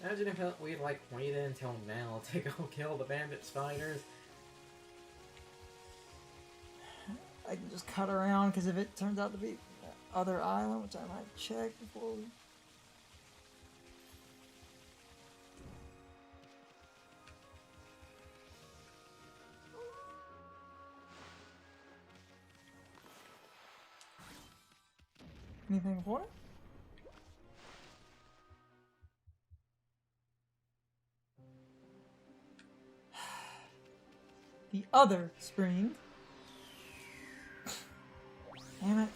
Imagine if we'd like waited until now to go kill the bandit spiders. I can just cut around, because if it turns out to be other island, which I might check before we... Anything important? The other spring. Damn it.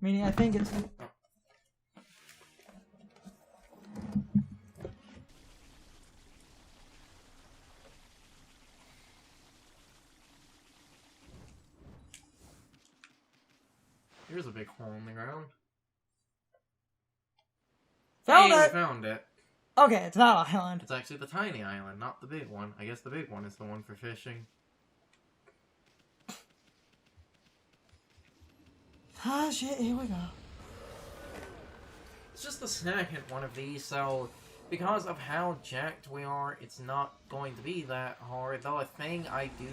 Meaning, I think it's... Here's a big hole in the ground. Found Hey, it! we found it. Okay, it's that island. It's actually the tiny island, not the big one. I guess the big one is the one for fishing. Ah, shit, here we go. It's just the second one of these, so because of how jacked we are, it's not going to be that hard. Though a thing I do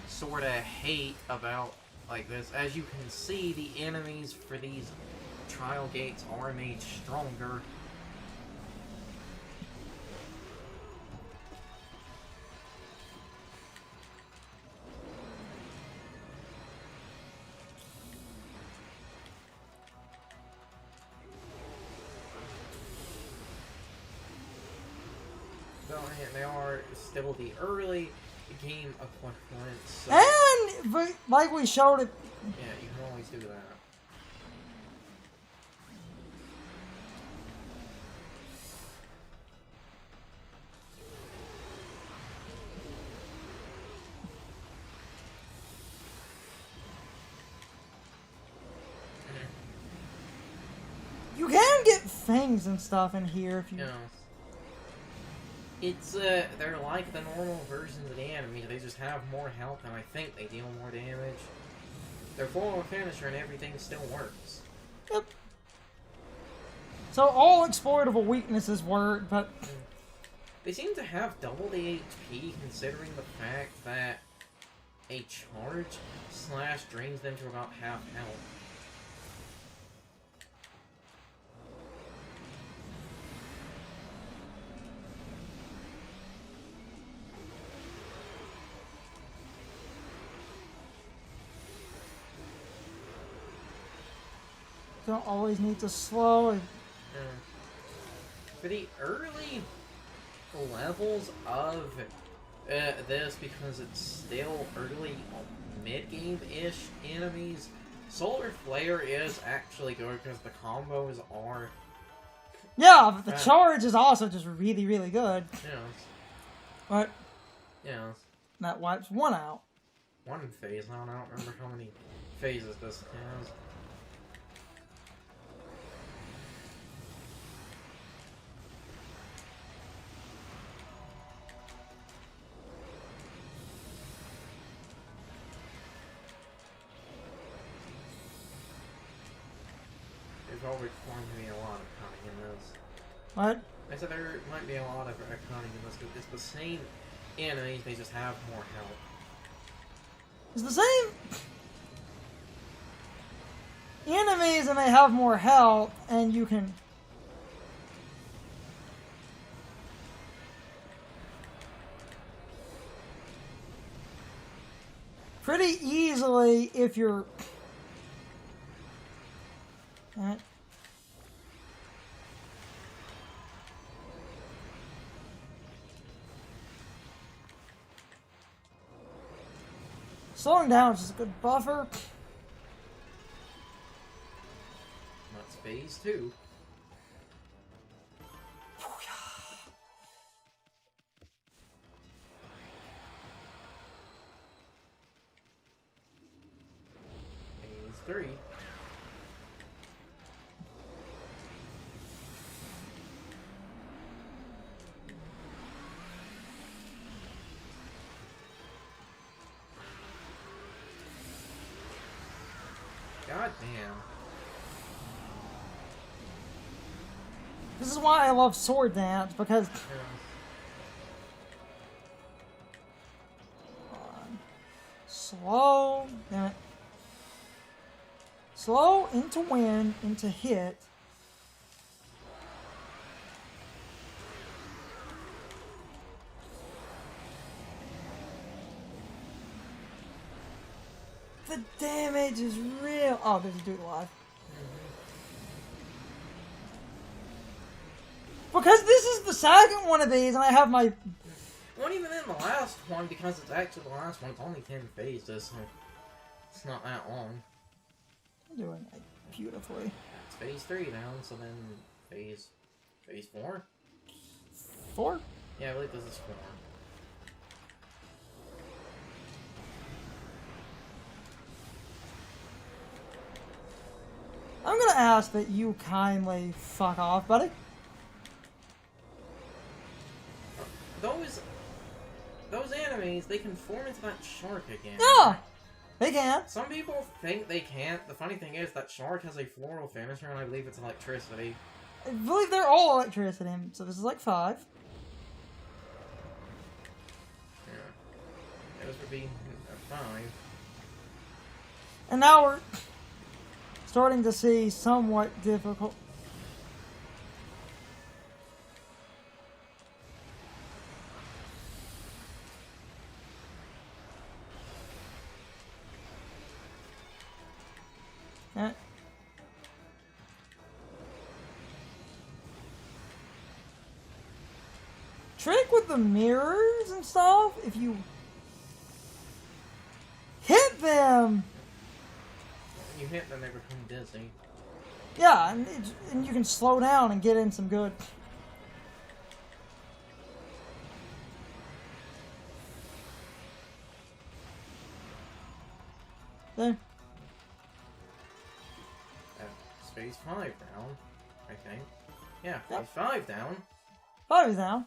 sort of hate about like this, as you can see, the enemies for these trial gates are made stronger. They are still the early game equivalent, so... And, but like we showed it... Yeah, you can always do that. You can get things and stuff in here if you... No. It's, they're like the normal versions of the enemy, they just have more health and I think they deal more damage. Their full finisher and everything still works. Yep. So all exploitable weaknesses work, but... They seem to have double the HP considering the fact that a charge slash drains them to about half health. Don't always need to slow. For the early levels of this, because it's still early mid-game-ish enemies, Solar Flare is actually good because the combos are... Yeah, but the charge is also just really, really good. Yes. But... Yes. That wipes one out. One phase, I don't remember how many phases this has. There's always going to be a lot of cunning in this. What? I said there might be a lot of cunning in this, but it's the same enemies, they just have more health. It's the same enemies and they have more health, and you can... pretty easily, if you're... Alright. Slowing down is just a good buffer. That's phase 2. Phase 3. God damn. This is why I love sword dance, because... Yeah. Slow. Damn it. Slow into win, into hit. The damage is real. Oh, there's a dude alive. Because this is the second one of these, and I have my... Well, even in the last one, because it's actually the last one, it's only 10 phases, so it's not that long. I'm doing it beautifully. It's phase 3 down, so then phase 4? 4? Yeah, I believe this is 4. I'm gonna ask that you kindly fuck off, buddy. Those enemies, they can form into that shark again. Yeah! They can. Some people think they can't. The funny thing is that shark has a floral finisher, and I believe it's electricity. I believe they're all electricity, so this is like 5. Yeah. Those would be 5. And now we're starting to see somewhat difficult. Eh. Trick with the mirrors and stuff, if you hit them, When you hit them, they become dizzy. yeah, and you can slow down and get in some good. There. Phase 5 down, I think. Yeah, Yep. phase 5 down. 5 is down.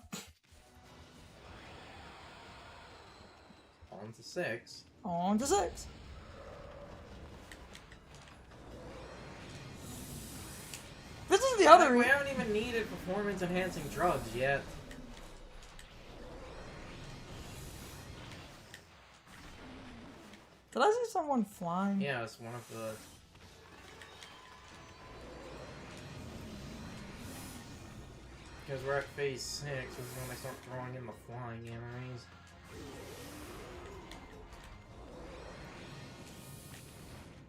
On to 6. On to 6. This is the other. We haven't even needed performance-enhancing drugs yet. Did I see someone flying? Yeah, it's one of the... Because we're at phase 6, this is when they start throwing in the flying enemies.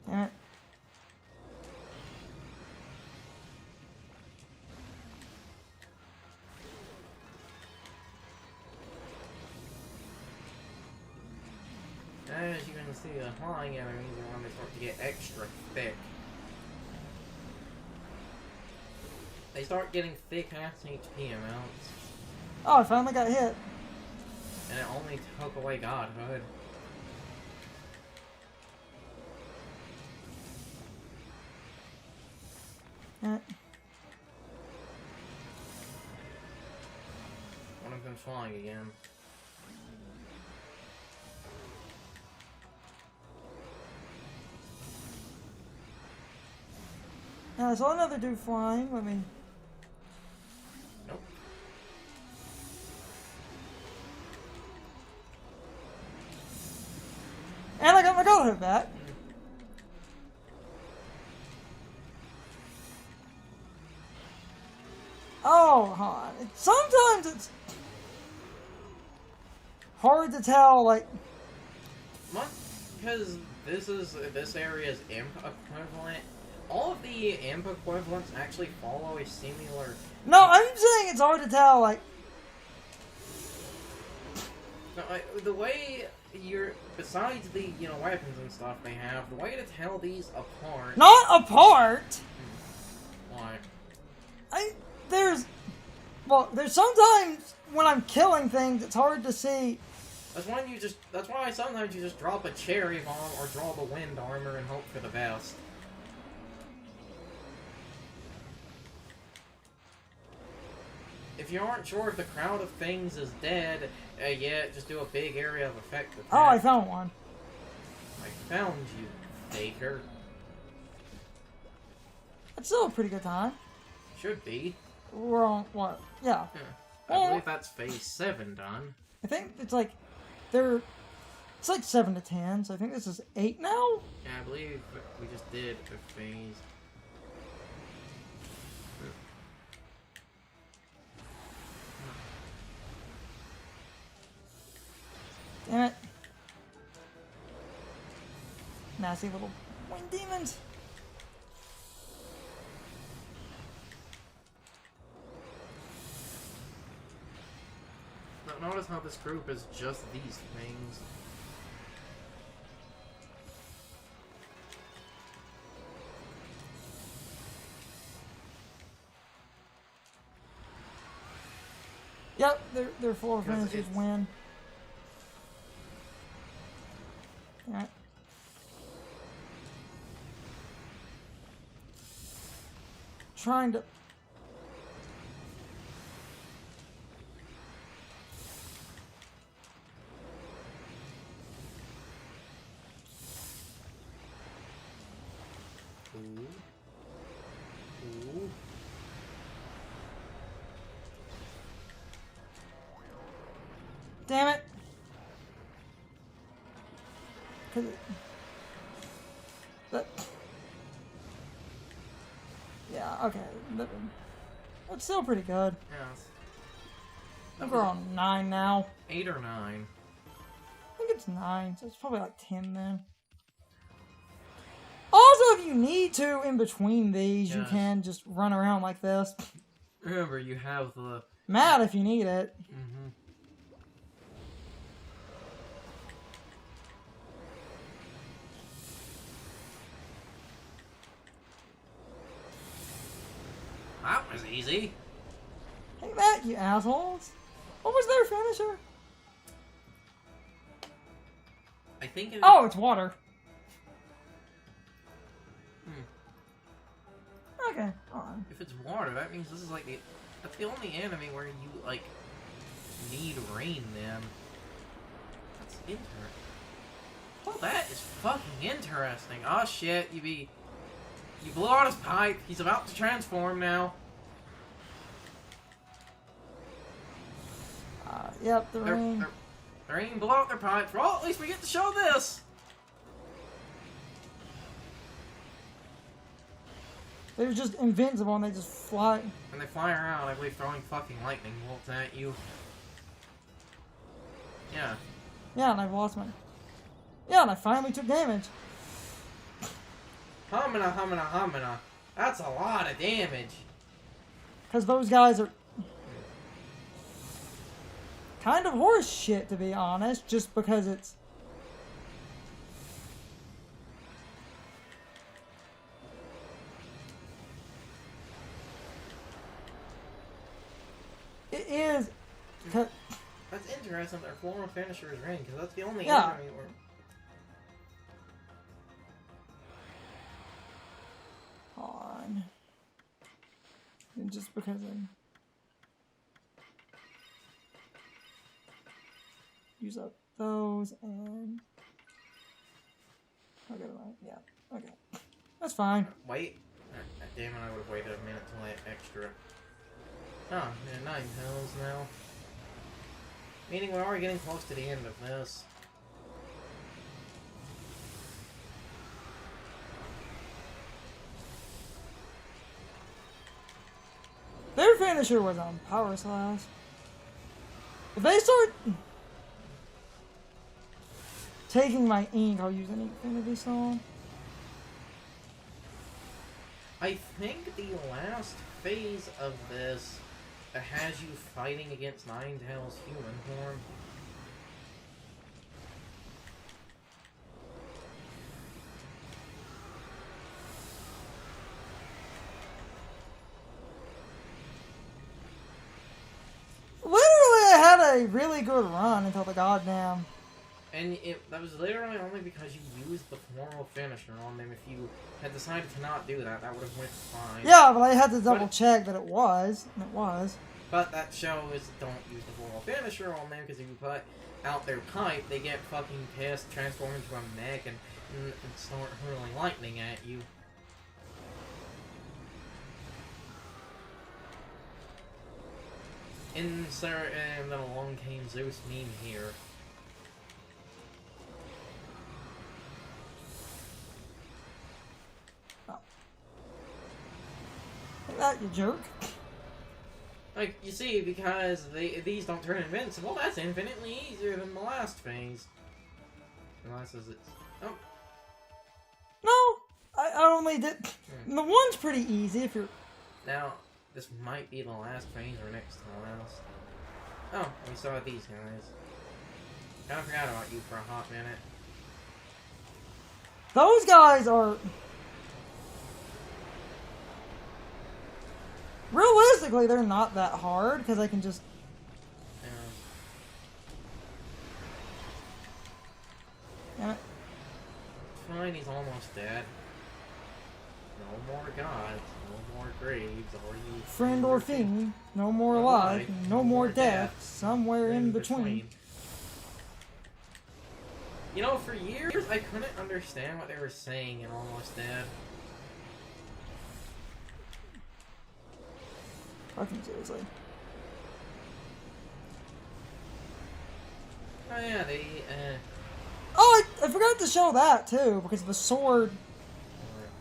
Damn it. As you can see, the flying enemies are when they start to get extra thick. They start getting thick ass HP amounts. Oh, I finally got hit. And it only took away godhood. Damn it. One of them flying again. Yeah, I saw another dude flying. Let me. Nope. And I got my godhood back. Oh, hon. Sometimes it's hard to tell, like. Because this area's imp equivalent. All of the imp equivalents actually follow a similar... No, I'm saying it's hard to tell, like. No, the way you're... Besides the, weapons and stuff they have, the way to tell these apart... Not apart! Why? There's sometimes when I'm killing things, it's hard to see. That's why sometimes you just drop a cherry bomb or draw the wind armor and hope for the best. If you aren't sure if the crowd of things is dead, yeah, just do a big area of effect attack. Oh, I found one. I found you, faker. That's still a pretty good time. Should be. wrong. What? Yeah. Yeah. I Well, believe that's phase 7 done. I think it's like they're. It's like 7 to 10, so I think this is 8 now. Yeah, I believe we just did a phase. Damn it. Nasty little wind demons. Now, notice how this group is just these things. Yep, their floor Because finishers it's- win. Alright. Trying to. Ooh. Ooh. Damn it! 'Cause that. Yeah, okay. That's still pretty good. Yes. I think we're on 9 now. 8 or 9. I think it's 9, so it's probably like 10 then. Also, if you need to, in between these, you Yes. can just run around like this. Remember, you have the... Mad if you need it. Mm-hmm. That was easy. Take that, you assholes. What was their finisher? I think it... Oh, it's water. Okay, on. If it's water, that means this is like the... That's the only anime where you, like, need rain, then. That's interesting. Well, that is fucking interesting. Oh, shit, you blew out his pipe. He's about to transform now. Yep, the rain. The rain blew out their pipes. Well, at least we get to show this. They're just invincible and they just fly. And they fly around, I believe, throwing fucking lightning bolts at you. Yeah. Yeah, and I've lost my... Yeah, and I finally took damage. Hamina, hamina, hamina. That's a lot of damage. Because those guys are... kind of horse shit, to be honest, just because it's... It is... That's interesting, their former finisher is rain, because that's the only Yeah. enemy where... On. And just because I... use up those and... Okay, right. Yeah, okay. That's fine. Wait. Damn it, I would have waited a minute till I had extra. Oh, yeah, 9 pills now. Meaning we're already getting close to the end of this. Their finisher was on Power Slash. If they start taking my ink, I'll use an Infinity Song. I think the last phase of this has you fighting against Ninetales human form. Literally, I had a really good run until the goddamn... And that was literally only because you used the formal finisher on them. If you had decided to not do that, that would have went fine. Yeah, but I had to double check that it was. And it was. But that shows don't use the formal finisher on them, because if you put out their pipe, they get fucking pissed, transform into a mech, and start hurling lightning at you. Insert and then along came Zeus meme here. Oh. Look at that, you jerk. Like, you see, because these don't turn invincible, that's infinitely easier than the last phase. Unless it's... Oh. No! I only did... The one's pretty easy if you're... Now, this might be the last phase or next to the last. Oh, we saw these guys. Kinda forgot about you for a hot minute. Those guys are... Realistically, they're not that hard, because I can just... Yeah. Fine, he's almost dead. No more gods, no more graves, or you... Friend or fiend, no more life, no more death, somewhere in between. You know, for years, I couldn't understand what they were saying in Almost Dead. Fucking seriously. Oh yeah, they, Oh, I forgot to show that, too, because the sword...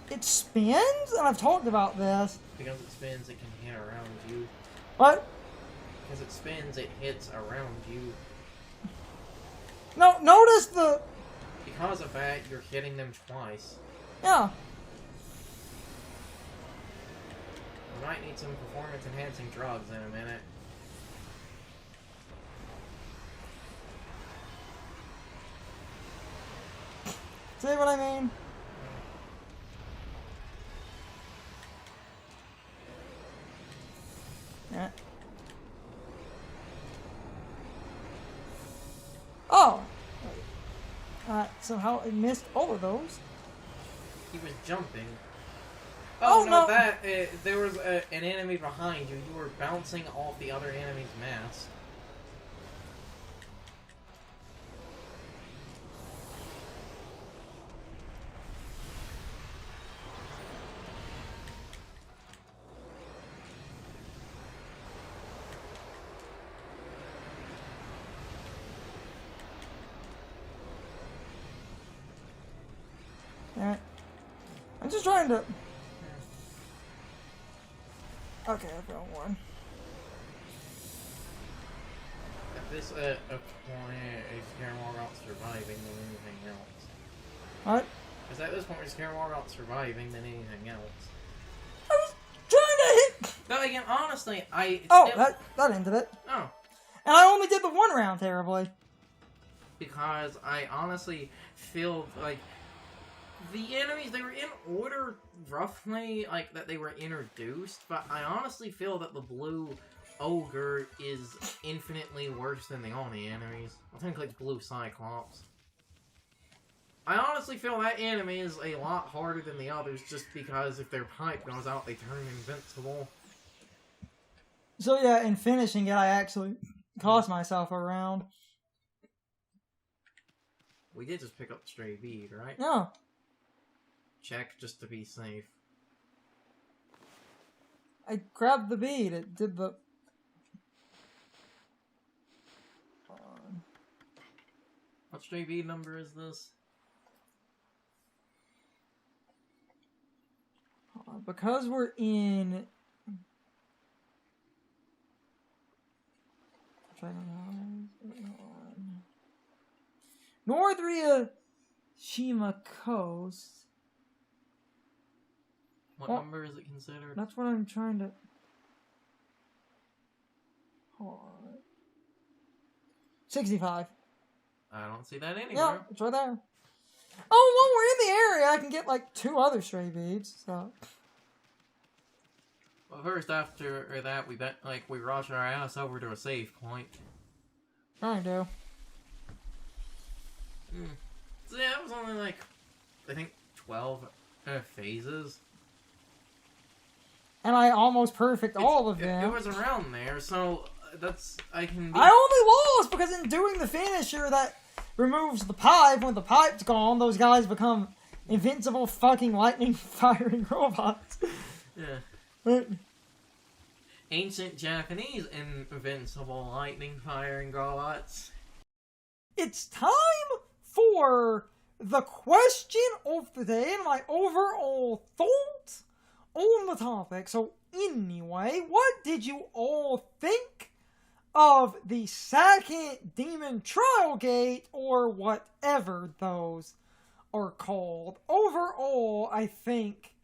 It spins? And I've talked about this. Because it spins, it can hit around you. What? Because it spins, it hits around you. No, notice the... Because of that, you're hitting them twice. Yeah. We might need some performance-enhancing drugs in a minute. See what I mean? Yeah. Oh! Somehow I missed all of those. He was jumping. Oh, no! There was an enemy behind you. You were bouncing off the other enemy's mask. Alright. I'm just trying to... Okay, I found one. If this Okami is care more about surviving than anything else. What? Because at this point, we care more about surviving than anything else. I was trying to hit... But again, honestly, I... Oh, that ended it. Oh. And I only did the one round terribly. Because I honestly feel like... The enemies, they were in order, roughly, like, that they were introduced, but I honestly feel that the blue ogre is infinitely worse than the only enemies. I think, like, blue cyclops. I honestly feel that enemy is a lot harder than the others, just because if their pipe goes out, they turn invincible. So yeah, in finishing it, I actually cost myself a round. We did just pick up the stray bead, right? Yeah. Check just to be safe. I grabbed the bead. It did the... What stray bead number is this? Because we're in... North Shima Coast. What number is it considered? That's what I'm trying to... Hold on. 65. I don't see that anywhere. Yeah, it's right there. Oh, while we're in the area, I can get like 2 other stray beads, so... Well, first, after that, we rush our ass over to a save point. I do. So yeah, it was only like, I think, 12 phases. And I almost perfect all of them. It was around there, so that's, I can be... I only lost because in doing the finisher that removes the pipe, when the pipe's gone, those guys become invincible fucking lightning firing robots. Yeah. But, ancient Japanese invincible lightning firing robots. It's time for the question of the day and my overall thoughts on the topic. So anyway, what did you all think of the second Demon Trial Gate, or whatever those are called? Overall, I think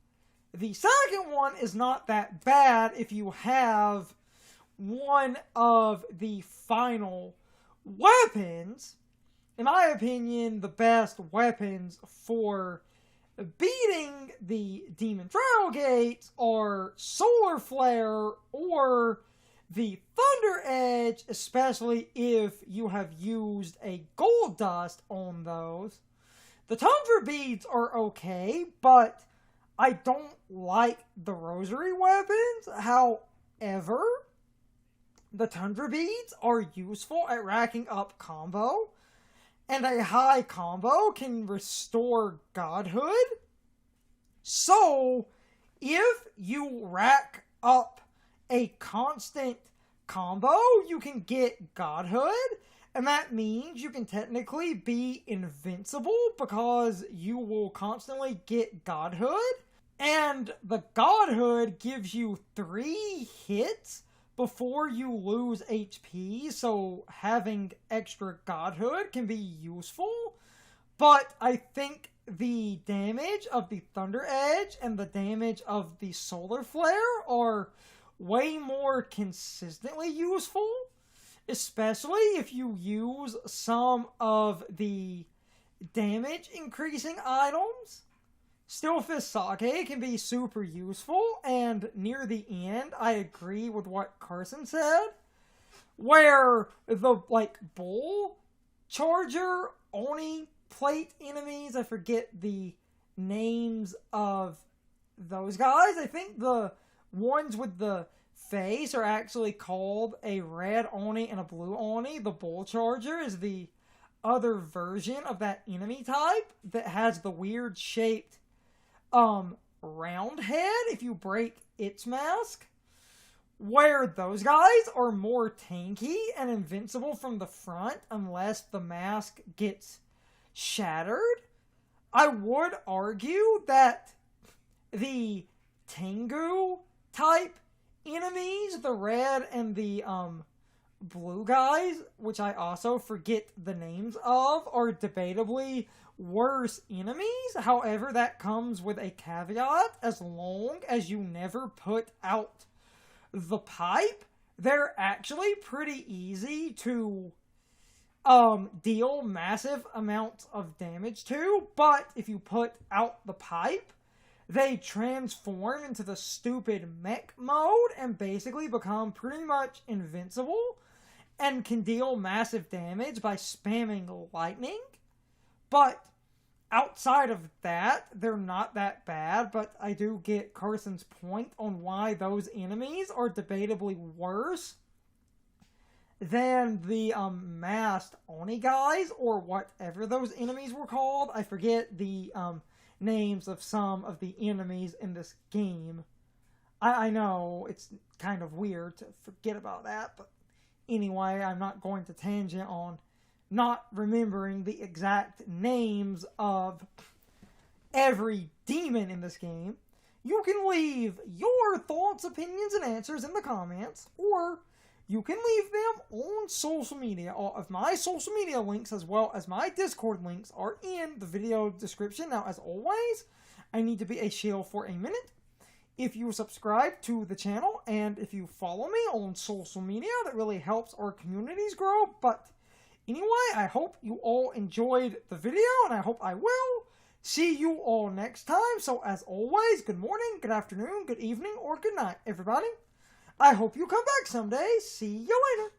the second one is not that bad if you have one of the final weapons. In my opinion, the best weapons for beating the Demon Trial Gates are Solar Flare or the Thunder Edge, especially if you have used a Gold Dust on those. The Tundra Beads are okay, but I don't like the Rosary weapons. However, the Tundra Beads are useful at racking up combo, and a high combo can restore godhood. So, if you rack up a constant combo, you can get godhood, and that means you can technically be invincible because you will constantly get godhood, and the godhood gives you 3 hits before you lose HP, so having extra godhood can be useful. But I think the damage of the Thunder Edge and the damage of the Solar Flare are way more consistently useful, especially if you use some of the damage increasing items. Steel Fist Sake can be super useful, and near the end, I agree with what Carson said, where the, Bull Charger, Oni Plate enemies, I forget the names of those guys. I think the ones with the face are actually called a red Oni and a blue Oni. The Bull Charger is the other version of that enemy type that has the weird shaped round head if you break its mask, where those guys are more tanky and invincible from the front unless the mask gets shattered. I would argue that the Tengu type enemies, the red and the blue guys, which I also forget the names of, are debatably worse enemies. However, that comes with a caveat. As long as you never put out the pipe, they're actually pretty easy to deal massive amounts of damage to. But if you put out the pipe, they transform into the stupid mech mode and basically become pretty much invincible and can deal massive damage by spamming lightning. But outside of that, they're not that bad, but I do get Carson's point on why those enemies are debatably worse than the masked Oni guys, or whatever those enemies were called. I forget the names of some of the enemies in this game. I know it's kind of weird to forget about that, but anyway, I'm not going to tangent on not remembering the exact names of every demon in this game. You can leave your thoughts, opinions, and answers in the comments, or you can leave them on social media. All of my social media links, as well as my Discord links, are in the video description. Now, as always, I need to be a shield for a minute. If you subscribe to the channel, and if you follow me on social media, that really helps our communities grow. But anyway, I hope you all enjoyed the video, and I hope I will see you all next time. So, as always, good morning, good afternoon, good evening, or good night, everybody. I hope you come back someday. See you later.